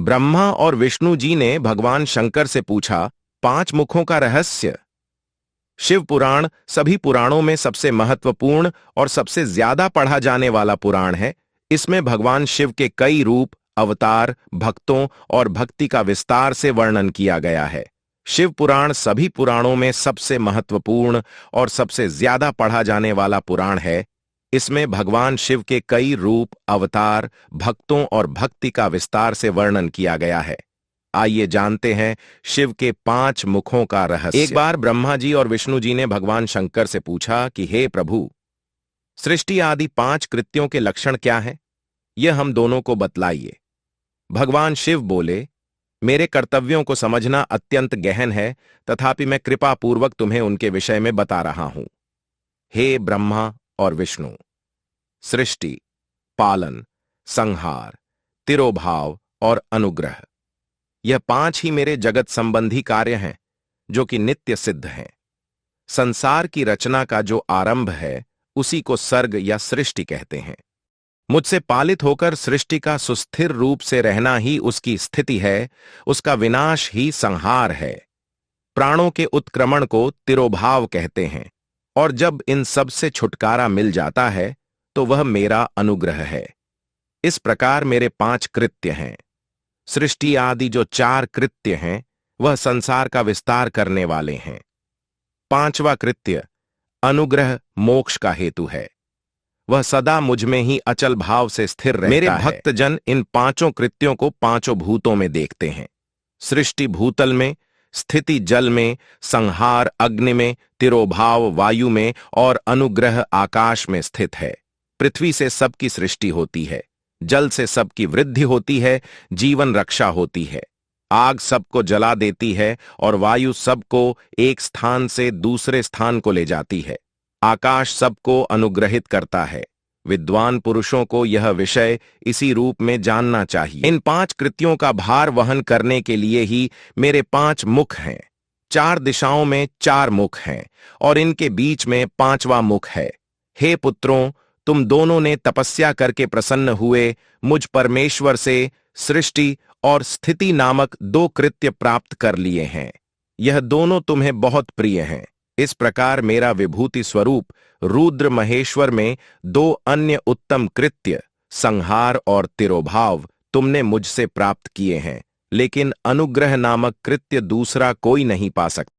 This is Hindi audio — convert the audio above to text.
ब्रह्मा और विष्णु जी ने भगवान शंकर से पूछा, 5 मुखों का रहस्य। शिव पुराण सभी पुराणों में सबसे महत्वपूर्ण और सबसे ज्यादा पढ़ा जाने वाला पुराण है। इसमें भगवान शिव के कई रूप, अवतार, भक्तों और भक्ति का विस्तार से वर्णन किया गया है। शिव पुराण सभी पुराणों में सबसे महत्वपूर्ण और सबसे ज्यादा पढ़ा जाने वाला पुराण है। इसमें भगवान शिव के कई रूप, अवतार, भक्तों और भक्ति का विस्तार से वर्णन किया गया है। आइए जानते हैं शिव के 5 मुखों का रहस्य। एक बार ब्रह्मा जी और विष्णु जी ने भगवान शंकर से पूछा कि हे प्रभु, सृष्टि आदि 5 कृत्यों के लक्षण क्या हैं? यह हम दोनों को बतलाइए। भगवान शिव बोले, मेरे कर्तव्यों को समझना अत्यंत गहन है, तथापि मैं कृपा पूर्वक तुम्हें उनके विषय में बता रहा हूं। हे ब्रह्मा और विष्णु, सृष्टि, पालन, संहार, तिरोभाव और अनुग्रह, यह 5 ही मेरे जगत संबंधी कार्य हैं जो कि नित्य सिद्ध हैं। संसार की रचना का जो आरंभ है उसी को सर्ग या सृष्टि कहते हैं। मुझसे पालित होकर सृष्टि का सुस्थिर रूप से रहना ही उसकी स्थिति है, उसका विनाश ही संहार है। प्राणों के उत्क्रमण को तिरोभाव कहते हैं, और जब इन सब से छुटकारा मिल जाता है तो वह मेरा अनुग्रह है। इस प्रकार मेरे 5 कृत्य हैं। सृष्टि आदि जो 4 कृत्य हैं वह संसार का विस्तार करने वाले हैं। 5वां कृत्य अनुग्रह मोक्ष का हेतु है। वह सदा मुझ में ही अचल भाव से स्थिर रहता है। मेरे भक्तजन इन 5 कृत्यों को 5 भूतों में देखते हैं। सृष्टि भूतल में, स्थिति जल में, संहार अग्नि में, तिरोभाव वायु में और अनुग्रह आकाश में स्थित है। पृथ्वी से सबकी सृष्टि होती है, जल से सबकी वृद्धि होती है, जीवन रक्षा होती है। आग सबको जला देती है और वायु सबको एक स्थान से दूसरे स्थान को ले जाती है। आकाश सबको अनुग्रहित करता है। विद्वान पुरुषों को यह विषय इसी रूप में जानना चाहिए। इन 5 कृत्यों का भार वहन करने के लिए ही मेरे 5 मुख हैं। 4 दिशाओं में 4 मुख हैं और इनके बीच में 5वां मुख है। हे पुत्रों, तुम दोनों ने तपस्या करके प्रसन्न हुए मुझ परमेश्वर से सृष्टि और स्थिति नामक 2 कृत्य प्राप्त कर लिए हैं। यह दोनों तुम्हें बहुत प्रिय हैं। इस प्रकार मेरा विभूति स्वरूप रुद्र महेश्वर में 2 अन्य उत्तम कृत्य, संहार और तिरोभाव, तुमने मुझसे प्राप्त किए हैं, लेकिन अनुग्रह नामक कृत्य दूसरा कोई नहीं पा सकता।